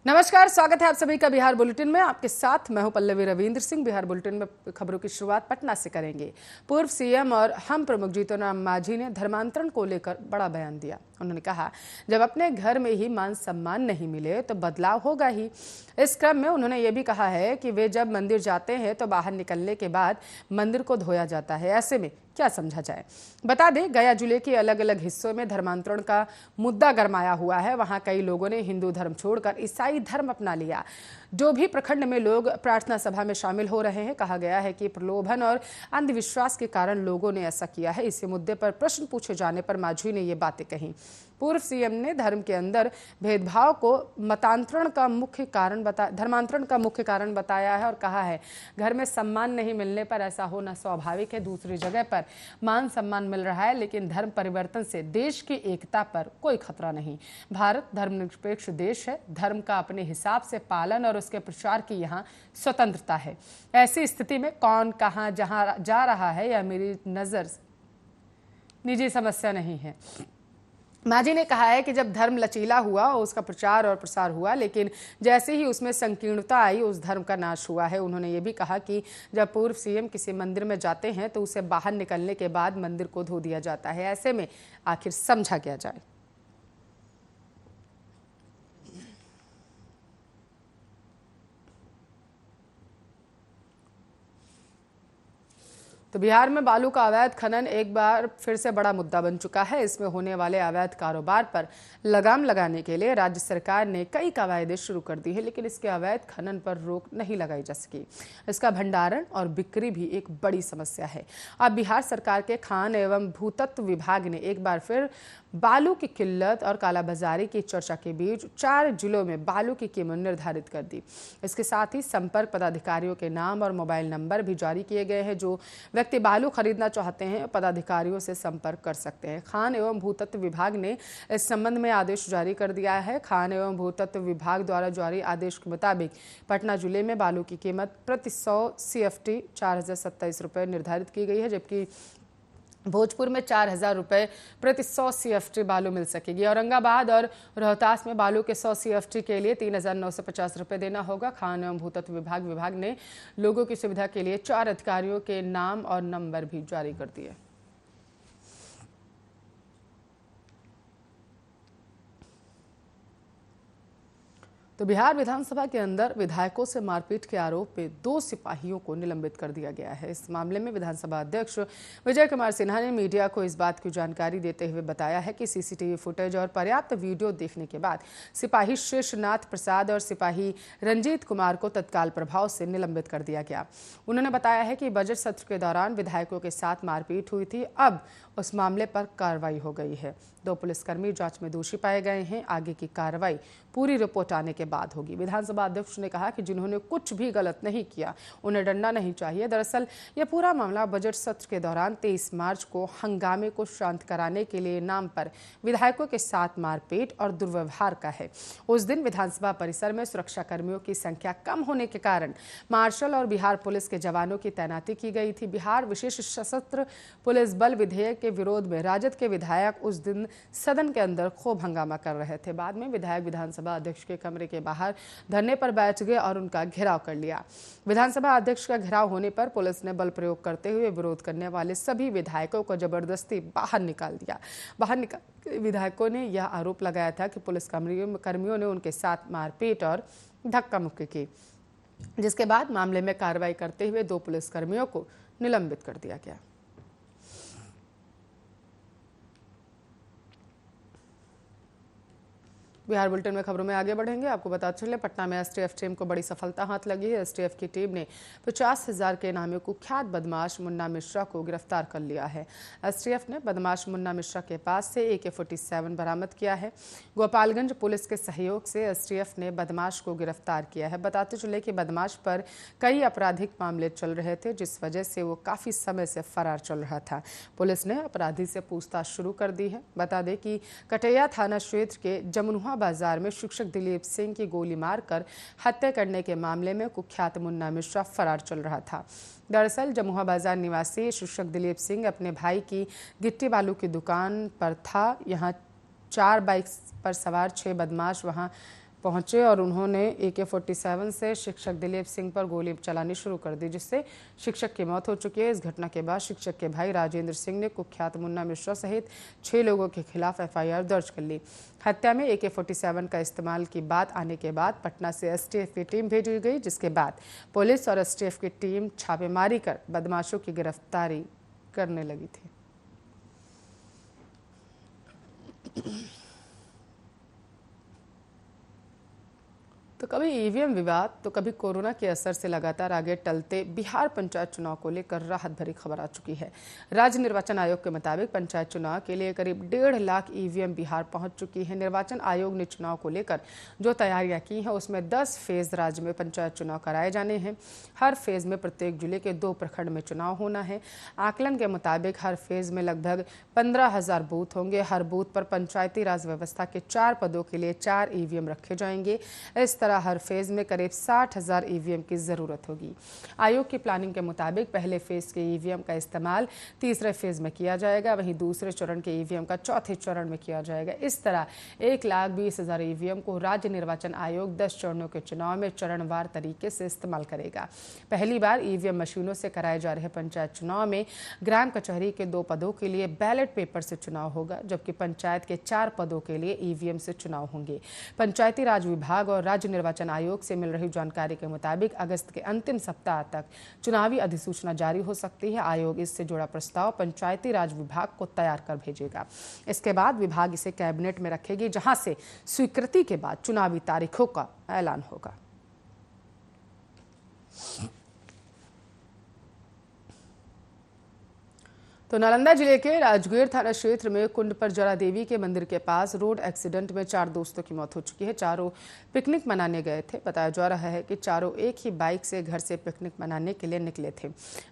नमस्कार, स्वागत है आप सभी का बिहार बुलेटिन में। आपके साथ मैं हूं पल्लवी रविंद्र सिंह। बिहार बुलेटिन में खबरों की शुरुआत पटना से करेंगे। पूर्व सीएम और हम प्रमुख जीतन राम मांझी ने धर्मांतरण को लेकर बड़ा बयान दिया। उन्होंने कहा, जब अपने घर में ही मान सम्मान नहीं मिले तो बदलाव होगा ही। इस क्रम में उन्होंने ये भी कहा है कि वे जब मंदिर जाते हैं तो बाहर निकलने के बाद मंदिर को धोया जाता है। ऐसे में क्या समझा जाए। बता दें, गया जिले के अलग अलग हिस्सों में धर्मांतरण का मुद्दा गरमाया हुआ है। वहां कई लोगों ने हिंदू धर्म छोड़कर ईसाई धर्म अपना लिया। जो भी प्रखंड में लोग प्रार्थना सभा में शामिल हो रहे हैं, कहा गया है कि प्रलोभन और अंधविश्वास के कारण लोगों ने ऐसा किया है। इसी मुद्दे पर प्रश्न पूछे जाने पर मांझी ने ये बातें कही। पूर्व सीएम ने धर्म के अंदर भेदभाव को धर्मांतरण का मुख्य कारण बताया है और कहा है, घर में सम्मान नहीं मिलने पर ऐसा होना स्वाभाविक है। दूसरी जगह पर मान सम्मान मिल रहा है, लेकिन धर्म परिवर्तन से देश की एकता पर कोई खतरा नहीं। भारत धर्मनिरपेक्ष देश है। धर्म का अपने हिसाब से पालन और उसके प्रचार की यहाँ स्वतंत्रता है। ऐसी स्थिति में कौन कहाँ जहाँ जा रहा है यह मेरी नजर निजी समस्या नहीं है। मांझी ने कहा है कि जब धर्म लचीला हुआ उसका प्रचार और प्रसार हुआ, लेकिन जैसे ही उसमें संकीर्णता आई उस धर्म का नाश हुआ है। उन्होंने ये भी कहा कि जब पूर्व सीएम किसी मंदिर में जाते हैं तो उसे बाहर निकलने के बाद मंदिर को धो दिया जाता है। ऐसे में आखिर समझा क्या जाए। तो बिहार में बालू का अवैध खनन एक बार फिर से बड़ा मुद्दा बन चुका है। इसमें होने वाले अवैध कारोबार पर लगाम लगाने के लिए राज्य सरकार ने कई कवायदें शुरू कर दी है, लेकिन इसके अवैध खनन पर रोक नहीं लगाई जा सकी। इसका भंडारण और बिक्री भी एक बड़ी समस्या है। अब बिहार सरकार के खान एवं भूतत्व विभाग ने एक बार फिर बालू की किल्लत और कालाबाजारी की चर्चा के बीच 4 जिलों में बालू की कीमत निर्धारित कर दी। इसके साथ ही संपर्क पदाधिकारियों के नाम और मोबाइल नंबर भी जारी किए गए हैं। जो व्यक्ति बालू खरीदना चाहते हैं पदाधिकारियों से संपर्क कर सकते हैं। खान एवं भूतत्व विभाग ने इस संबंध में आदेश जारी कर दिया है। खान एवं भूतत्व विभाग द्वारा जारी आदेश के मुताबिक पटना जिले में बालू की कीमत प्रति 100 CFT 4027 रुपये निर्धारित की गई है, जबकि भोजपुर में 4000 रुपये प्रति 100 CFT बालू मिल सकेगी। औरंगाबाद और रोहतास में बालू के 100 CFT के लिए 3950 रुपये देना होगा। खान एवं भूतत्व विभाग ने लोगों की सुविधा के लिए 4 अधिकारियों के नाम और नंबर भी जारी कर दिए। तो बिहार विधानसभा के अंदर विधायकों से मारपीट के आरोप में 2 सिपाहियों को निलंबित कर दिया गया है। इस मामले में विधानसभा अध्यक्ष विजय कुमार सिन्हा ने मीडिया को इस बात की जानकारी देते हुए बताया है कि CCTV फुटेज और पर्याप्त वीडियो देखने के बाद सिपाही शेषनाथ प्रसाद और सिपाही रंजीत कुमार को तत्काल प्रभाव से निलंबित कर दिया गया। उन्होंने बताया है कि बजट सत्र के दौरान विधायकों के साथ मारपीट हुई थी। अब उस मामले पर कार्रवाई हो गई है। 2 पुलिसकर्मी जांच में दोषी पाए गए हैं। आगे की कार्रवाई पूरी रिपोर्ट आने के बाद होगी। विधानसभा अध्यक्ष ने कहा कि जिन्होंने कुछ भी गलत नहीं किया उन्हें डरना नहीं चाहिए। दरअसल यह पूरा मामला बजट सत्र के दौरान 23 मार्च को हंगामे को शांत कराने के लिए नाम पर विधायकों के साथ मारपीट और दुर्व्यवहार का है। उस दिन विधानसभा परिसर में सुरक्षा कर्मियों की संख्या कम होने के कारण मार्शल और बिहार पुलिस के जवानों की तैनाती की गई थी। बिहार विशेष सशस्त्र पुलिस बल विधेयक के विरोध में राजद के विधायक उस दिन सदन के अंदर खूब हंगामा कर रहे थे। बाद में विधायक विधानसभा अध्यक्ष के कमरे के बाहर धरने पर बैठ गए और उनका घेराव कर लिया। विधानसभा अध्यक्ष का घेराव होने पर पुलिस ने बल प्रयोग करते हुए विरोध करने वाले सभी विधायकों को जबरदस्ती बाहर निकाल दिया। विधायकों ने यह आरोप लगाया था कि पुलिस कर्मियों ने उनके साथ मारपीट और धक्का मुक्की की, जिसके बाद मामले में कार्रवाई करते हुए 2 पुलिसकर्मियों को निलंबित कर दिया गया। बिहार बुलेटिन में खबरों में आगे बढ़ेंगे। आपको बता चले, पटना में STF टीम को बड़ी सफलता हाथ लगी है। STF की टीम ने 50,000 के इनामी कुख्यात बदमाश मुन्ना मिश्रा को गिरफ्तार कर लिया है। STF ने बदमाश मुन्ना मिश्रा के पास से AK-47 बरामद किया है। गोपालगंज पुलिस के सहयोग से STF ने बदमाश को गिरफ्तार किया है। बताते चले कि बदमाश पर कई आपराधिक मामले चल रहे थे, जिस वजह से वो काफ़ी समय से फरार चल रहा था। पुलिस ने अपराधी से पूछताछ शुरू कर दी है। बता दें कि कटैया थाना क्षेत्र के जमुनुआ बाजार में शिक्षक दिलीप सिंह की गोली मारकर हत्या करने के मामले में कुख्यात मुन्ना मिश्रा फरार चल रहा था। दरअसल जमुआ बाजार निवासी शिक्षक दिलीप सिंह अपने भाई की गिट्टी बालू की दुकान पर था। यहाँ 4 बाइक पर सवार 6 बदमाश वहां पहुंचे और उन्होंने AK-47 से शिक्षक दिलीप सिंह पर गोली चलानी शुरू कर दी, जिससे शिक्षक की मौत हो चुकी है। इस घटना के बाद शिक्षक के भाई राजेंद्र सिंह ने कुख्यात मुन्ना मिश्रा सहित 6 लोगों के खिलाफ FIR दर्ज कर ली। हत्या में AK-47 का इस्तेमाल की बात आने के बाद पटना से STF की टीम भेजी गई, जिसके बाद पुलिस और STF की टीम छापेमारी कर बदमाशों की गिरफ्तारी करने लगी थी। तो कभी EVM विवाद तो कभी कोरोना के असर से लगातार आगे टलते बिहार पंचायत चुनाव को लेकर राहत भरी खबर आ चुकी है। राज्य निर्वाचन आयोग के मुताबिक पंचायत चुनाव के लिए करीब 1.5 लाख EVM बिहार पहुंच चुकी है। निर्वाचन आयोग ने चुनाव को लेकर जो तैयारियां की हैं उसमें 10 फेज राज्य में पंचायत चुनाव कराए जाने हैं। हर फेज में प्रत्येक जिले के 2 प्रखंड में चुनाव होना है। आकलन के मुताबिक हर फेज में लगभग 15,000 बूथ होंगे। हर बूथ पर पंचायती राज व्यवस्था के 4 पदों के लिए 4 EVM रखे जाएंगे। इस तरह हर फेज में करीब 60,000 EVM की जरूरत होगी। आयोग की प्लानिंग के मुताबिक पहले फेज के EVM का इस्तेमाल तीसरे फेज में किया जाएगा, वहीं दूसरे चरण के EVM का चौथे चरण में किया जाएगा। इस तरह 1,20,000 EVM को राज्य निर्वाचन आयोग 10 चरणों के चुनाव में चरणवार तरीके से इस्तेमाल करेगा। पहली बार EVM मशीनों से कराए जा रहे पंचायत चुनाव में ग्राम कचहरी के 2 पदों के लिए बैलेट पेपर से चुनाव होगा, जबकि पंचायत के 4 पदों के लिए EVM से चुनाव होंगे। पंचायती राज विभाग और राज्य निर्वाचन आयोग से मिल रही जानकारी के मुताबिक अगस्त के अंतिम सप्ताह तक चुनावी अधिसूचना जारी हो सकती है। आयोग इससे जुड़ा प्रस्ताव पंचायती राज विभाग को तैयार कर भेजेगा। इसके बाद विभाग इसे कैबिनेट में रखेगी, जहां से स्वीकृति के बाद चुनावी तारीखों का ऐलान होगा। तो नालंदा जिले के राजगीर थाना क्षेत्र में कुंड पर जरा देवी के मंदिर के पास रोड एक्सीडेंट में 4 दोस्तों की मौत हो चुकी है। चारों पिकनिक मनाने गए थे। बताया जा रहा है कि चारों एक ही बाइक से घर से पिकनिक मनाने के लिए निकले थे।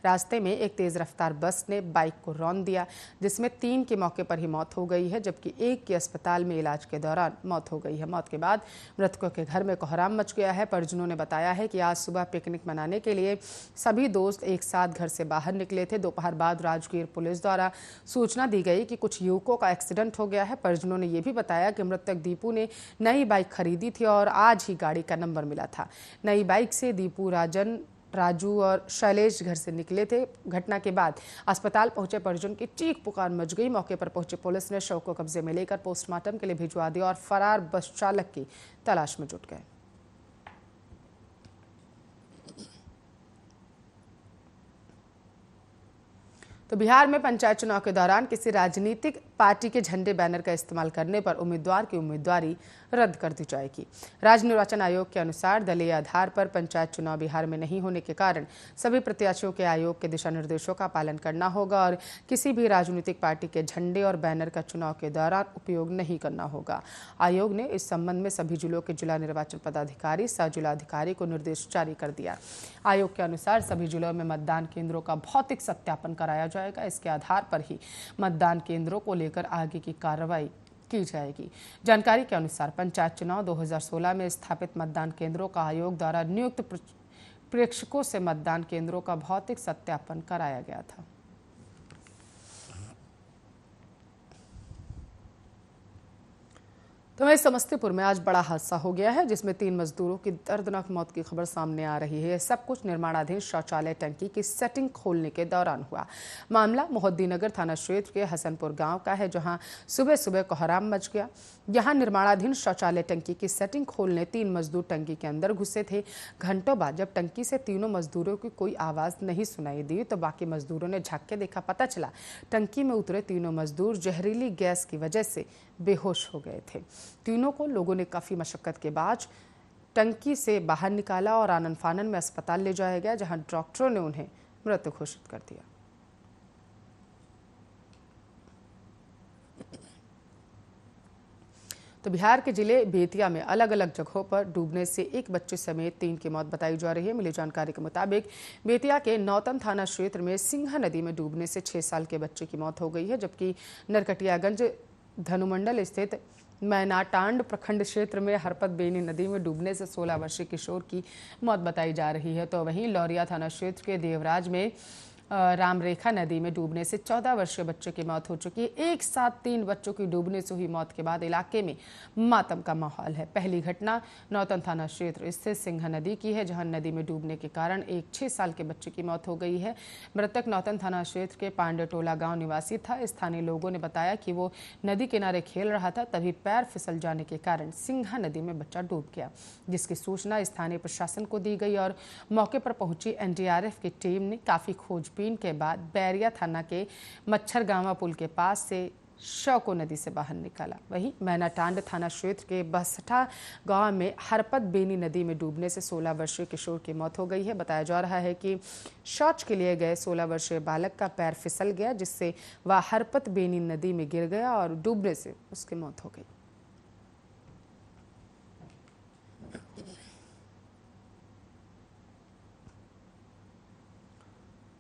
रास्ते में एक तेज रफ्तार बस ने बाइक को रौंद दिया, जिसमें 3 की मौके पर ही मौत हो गई है, जबकि एक की अस्पताल में इलाज के दौरान मौत हो गई है। मौत के बाद मृतकों के घर में कोहराम मच गया है। परिजनों ने बताया है कि आज सुबह पिकनिक मनाने के लिए सभी दोस्त एक साथ घर से बाहर निकले थे। दोपहर बाद राजगीर पुलिस द्वारा सूचना दी गई कि कुछ युवकों का एक्सीडेंट हो गया है। परिजनों ने यह भी बताया कि मृतक दीपू ने नई बाइक खरीदी थी और आज ही गाड़ी का नंबर मिला था। नई बाइक से दीपू, राजू और शैलेश घर से निकले थे। घटना के बाद अस्पताल पहुंचे परिजन की चीख पुकार मच गई। मौके पर पहुंची पुलिस ने शव को कब्जे में लेकर पोस्टमार्टम के लिए भिजवा दिया और फरार बस चालक की तलाश में जुट गए। तो बिहार में पंचायत चुनाव के दौरान किसी राजनीतिक पार्टी के झंडे बैनर का इस्तेमाल करने पर उम्मीदवार की उम्मीदवारी रद्द कर दी जाएगी। राज्य निर्वाचन आयोग के अनुसार दलीय आधार पर पंचायत चुनाव बिहार में नहीं होने के कारण सभी प्रत्याशियों के आयोग के दिशा निर्देशों का पालन करना होगा और किसी भी राजनीतिक पार्टी के झंडे और बैनर का चुनाव के दौरान उपयोग नहीं करना होगा। आयोग ने इस संबंध में सभी जिलों के जिला निर्वाचन पदाधिकारी, सह जिलाधिकारी को निर्देश जारी कर दिया। आयोग के अनुसार सभी जिलों में मतदान केंद्रों का भौतिक सत्यापन कराया जाएगा। इसके आधार पर ही मतदान केंद्रों को लेकर आगे की कार्रवाई की जाएगी। जानकारी के अनुसार पंचायत चुनाव 2016 में स्थापित मतदान केंद्रों का आयोग द्वारा नियुक्त प्रेक्षकों से मतदान केंद्रों का भौतिक सत्यापन कराया गया था। तो वहीं समस्तीपुर में आज बड़ा हादसा हो गया है, जिसमें 3 मजदूरों की दर्दनाक मौत की खबर सामने आ रही है। सब कुछ निर्माणाधीन शौचालय टंकी की सेटिंग खोलने के दौरान हुआ। मामला मोहद्दीनगर थाना क्षेत्र के हसनपुर गांव का है, जहां सुबह सुबह कोहराम मच गया। यहां निर्माणाधीन शौचालय टंकी की सेटिंग खोलने 3 मजदूर टंकी के अंदर घुसे थे। घंटों बाद जब टंकी से तीनों मजदूरों की कोई आवाज नहीं सुनाई दी तो बाकी मजदूरों ने झांक के देखा। पता चला टंकी में उतरे तीनों मजदूर जहरीली गैस की वजह से बेहोश हो गए थे। तीनों को लोगों ने काफी मशक्कत के बाद टंकी से बाहर निकाला और आनन फानन में अस्पताल ले जाया गया, जहां डॉक्टरों ने उन्हें मृत घोषित कर दिया। तो बिहार के जिले बेतिया में अलग अलग जगहों पर डूबने से एक बच्चे समेत 3 की मौत बताई जा रही है। मिली जानकारी के मुताबिक बेतिया के नौतन थाना क्षेत्र में सिंघा नदी में डूबने से 6 साल के बच्चे की मौत हो गई है, जबकि नरकटियागंज धनुमंडल स्थित मैनाटांड प्रखंड क्षेत्र में हरपत बेनी नदी में डूबने से 16 वर्षीय किशोर की मौत बताई जा रही है। तो वहीं लौरिया थाना क्षेत्र के देवराज में रामरेखा नदी में डूबने से 14 वर्षीय बच्चे की मौत हो चुकी है। एक साथ 3 बच्चों की डूबने से हुई मौत के बाद इलाके में मातम का माहौल है। पहली घटना नौतन थाना क्षेत्र स्थित सिंघा नदी की है, जहां नदी में डूबने के कारण एक 6 साल के बच्चे की मौत हो गई है। मृतक नौतन थाना क्षेत्र के पांडेटोला गांव निवासी था। स्थानीय लोगों ने बताया कि वो नदी किनारे खेल रहा था, तभी पैर फिसल जाने के कारण सिंघा नदी में बच्चा डूब गया, जिसकी सूचना स्थानीय प्रशासन को दी गई और मौके पर पहुंची एनडीआरएफ की टीम ने काफी खोजबीन के बाद बैरिया थाना के मच्छरगांवा पुल के पास से शव को नदी से बाहर निकाला। वहीं मैनाटांड थाना क्षेत्र के बसठा गांव में हरपत बेनी नदी में डूबने से 16 वर्षीय किशोर की मौत हो गई है। बताया जा रहा है कि शौच के लिए गए 16 वर्षीय बालक का पैर फिसल गया, जिससे वह हरपत बेनी नदी में गिर गया और डूबने से उसकी मौत हो गई।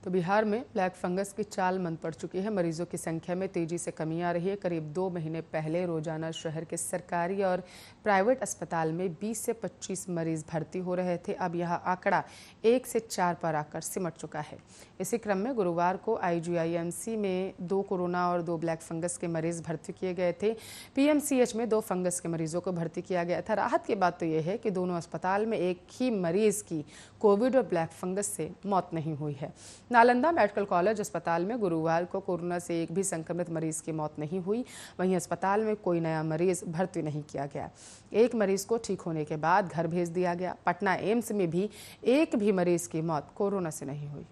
तो बिहार में ब्लैक फंगस की चाल मंद पड़ चुकी है। मरीजों की संख्या में तेजी से कमी आ रही है। करीब 2 महीने पहले रोजाना शहर के सरकारी और प्राइवेट अस्पताल में 20 से 25 मरीज भर्ती हो रहे थे। अब यह आंकड़ा 1 से 4 पर आकर सिमट चुका है। इसी क्रम में गुरुवार को IGIMC में 2 कोरोना और 2 ब्लैक फंगस के मरीज भर्ती किए गए थे। PMCH में 2 फंगस के मरीजों को भर्ती किया गया था। राहत की बात तो यह है कि दोनों अस्पताल में एक ही मरीज की कोविड और ब्लैक फंगस से मौत नहीं हुई है। नालंदा मेडिकल कॉलेज अस्पताल में गुरुवार को कोरोना से एक भी संक्रमित मरीज की मौत नहीं हुई। वहीं अस्पताल में कोई नया मरीज भर्ती नहीं किया गया। एक मरीज को ठीक होने के बाद घर भेज दिया गया। पटना एम्स में भी एक भी मरीज की मौत कोरोना से नहीं हुई।